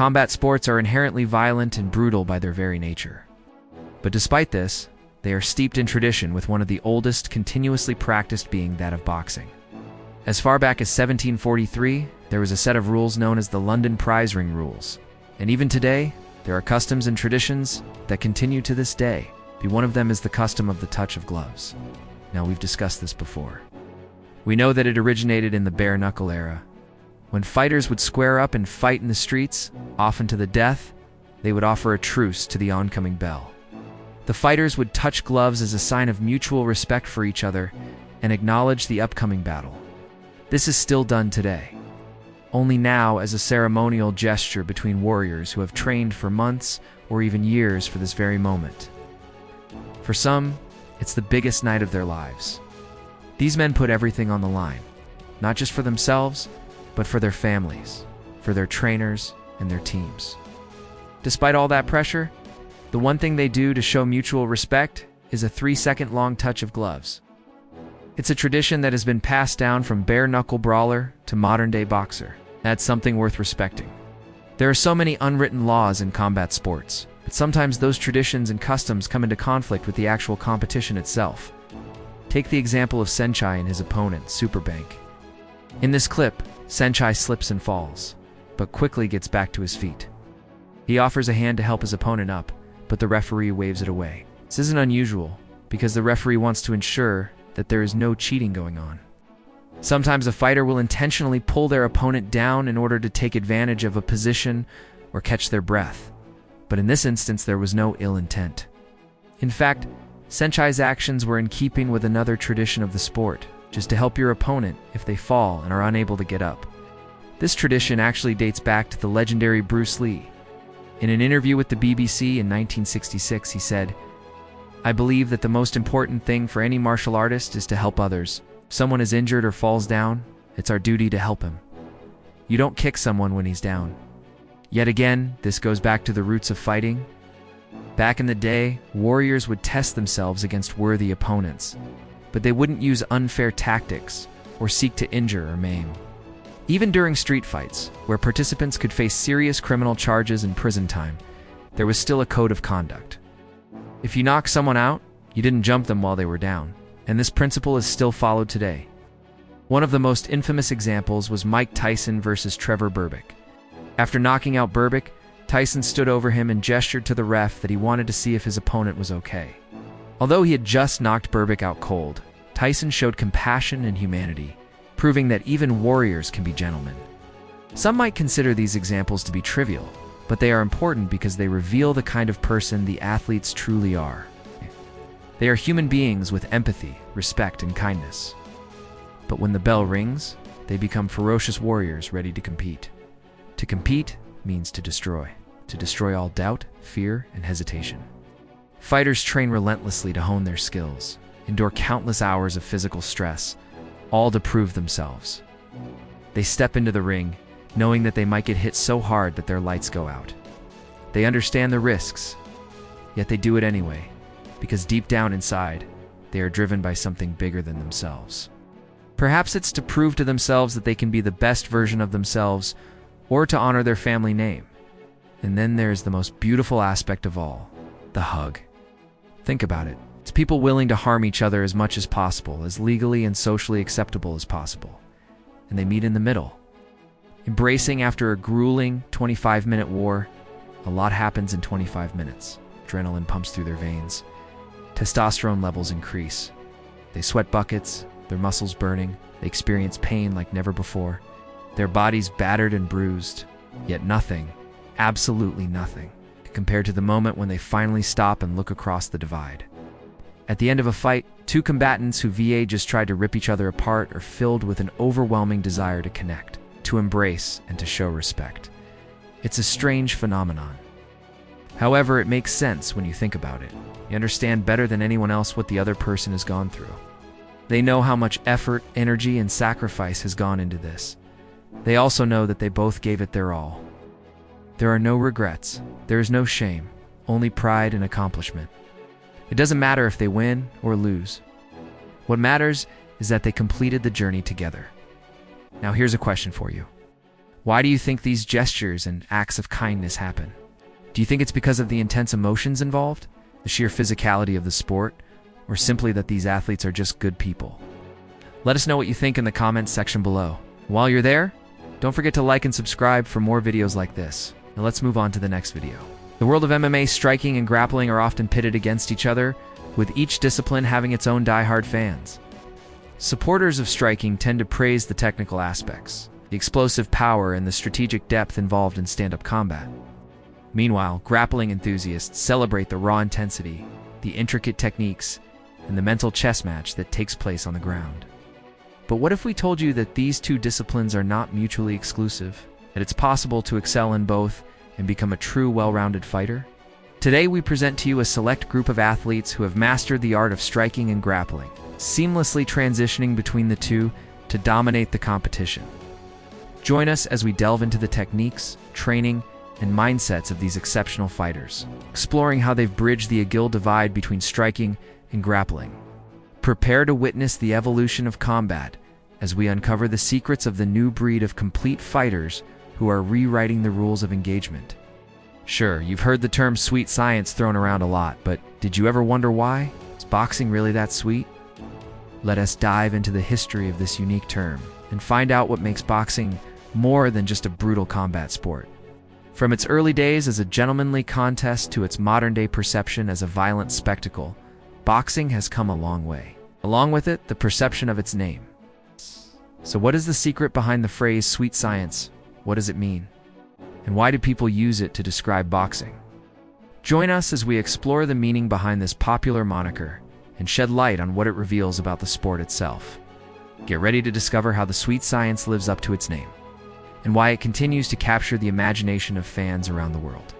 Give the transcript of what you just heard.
Combat sports are inherently violent and brutal by their very nature. But despite this, they are steeped in tradition, with one of the oldest continuously practiced being that of boxing. As far back as 1743, there was a set of rules known as the London Prize Ring Rules. And even today, there are customs and traditions that continue to this day. One of them is the custom of the touch of gloves. Now, we've discussed this before. We know that it originated in the bare knuckle era. When fighters would square up and fight in the streets, often to the death, they would offer a truce to the oncoming bell. The fighters would touch gloves as a sign of mutual respect for each other and acknowledge the upcoming battle. This is still done today, only now as a ceremonial gesture between warriors who have trained for months or even years for this very moment. For some, it's the biggest night of their lives. These men put everything on the line, not just for themselves, but for their families, for their trainers, and their teams. Despite all that pressure, the one thing they do to show mutual respect is a 3-second long touch of gloves. It's a tradition that has been passed down from bare-knuckle brawler to modern-day boxer. That's something worth respecting. There are so many unwritten laws in combat sports, but sometimes those traditions and customs come into conflict with the actual competition itself. Take the example of Senchai and his opponent, Superbank. In this clip, Senchai slips and falls, but quickly gets back to his feet. He offers a hand to help his opponent up, but the referee waves it away. This isn't unusual, because the referee wants to ensure that there is no cheating going on. Sometimes a fighter will intentionally pull their opponent down in order to take advantage of a position or catch their breath. But in this instance, there was no ill intent. In fact, Senchai's actions were in keeping with another tradition of the sport, just to help your opponent if they fall and are unable to get up. This tradition actually dates back to the legendary Bruce Lee. In an interview with the BBC in 1966, he said, "I believe that the most important thing for any martial artist is to help others. If someone is injured or falls down, it's our duty to help him. You don't kick someone when he's down." Yet again, this goes back to the roots of fighting. Back in the day, warriors would test themselves against worthy opponents, but they wouldn't use unfair tactics or seek to injure or maim. Even during street fights, where participants could face serious criminal charges and prison time, there was still a code of conduct. If you knocked someone out, you didn't jump them while they were down, and this principle is still followed today. One of the most infamous examples was Mike Tyson versus Trevor Berbick. After knocking out Berbick, Tyson stood over him and gestured to the ref that he wanted to see if his opponent was okay. Although he had just knocked Berbick out cold, Tyson showed compassion and humanity, proving that even warriors can be gentlemen. Some might consider these examples to be trivial, but they are important because they reveal the kind of person the athletes truly are. They are human beings with empathy, respect, and kindness. But when the bell rings, they become ferocious warriors ready to compete. To compete means to destroy all doubt, fear, and hesitation. Fighters train relentlessly to hone their skills, endure countless hours of physical stress, all to prove themselves. They step into the ring, knowing that they might get hit so hard that their lights go out. They understand the risks, yet they do it anyway, because deep down inside, they are driven by something bigger than themselves. Perhaps it's to prove to themselves that they can be the best version of themselves, or to honor their family name. And then there's the most beautiful aspect of all, the hug. Think about it. It's people willing to harm each other as much as possible, as legally and socially acceptable as possible. And they meet in the middle. Embracing after a grueling 25-minute war, a lot happens in 25 minutes. Adrenaline pumps through their veins. Testosterone levels increase. They sweat buckets, their muscles burning. They experience pain like never before. Their bodies battered and bruised, yet nothing, absolutely nothing, compared to the moment when they finally stop and look across the divide. At the end of a fight, two combatants who just tried to rip each other apart are filled with an overwhelming desire to connect, to embrace, and to show respect. It's a strange phenomenon. However, it makes sense when you think about it. You understand better than anyone else what the other person has gone through. They know how much effort, energy, and sacrifice has gone into this. They also know that they both gave it their all. There are no regrets. There is no shame, only pride and accomplishment. It doesn't matter if they win or lose. What matters is that they completed the journey together. Now here's a question for you. Why do you think these gestures and acts of kindness happen? Do you think it's because of the intense emotions involved, the sheer physicality of the sport, or simply that these athletes are just good people? Let us know what you think in the comments section below. While you're there, don't forget to like and subscribe for more videos like this. Now let's move on to the next video. The world of MMA, striking and grappling are often pitted against each other, with each discipline having its own die-hard fans. Supporters of striking tend to praise the technical aspects, the explosive power and the strategic depth involved in stand-up combat. Meanwhile, grappling enthusiasts celebrate the raw intensity, the intricate techniques, and the mental chess match that takes place on the ground. But what if we told you that these two disciplines are not mutually exclusive, that it's possible to excel in both and become a true well-rounded fighter? Today we present to you a select group of athletes who have mastered the art of striking and grappling, seamlessly transitioning between the two to dominate the competition. Join us as we delve into the techniques, training, and mindsets of these exceptional fighters, exploring how they've bridged the Agile divide between striking and grappling. Prepare to witness the evolution of combat as we uncover the secrets of the new breed of complete fighters who are rewriting the rules of engagement. Sure, you've heard the term sweet science thrown around a lot, but did you ever wonder why? Is boxing really that sweet? Let us dive into the history of this unique term and find out what makes boxing more than just a brutal combat sport. From its early days as a gentlemanly contest to its modern-day perception as a violent spectacle, boxing has come a long way. Along with it, the perception of its name. So what is the secret behind the phrase sweet science? What does it mean? And why do people use it to describe boxing? Join us as we explore the meaning behind this popular moniker and shed light on what it reveals about the sport itself. Get ready to discover how the sweet science lives up to its name and why it continues to capture the imagination of fans around the world.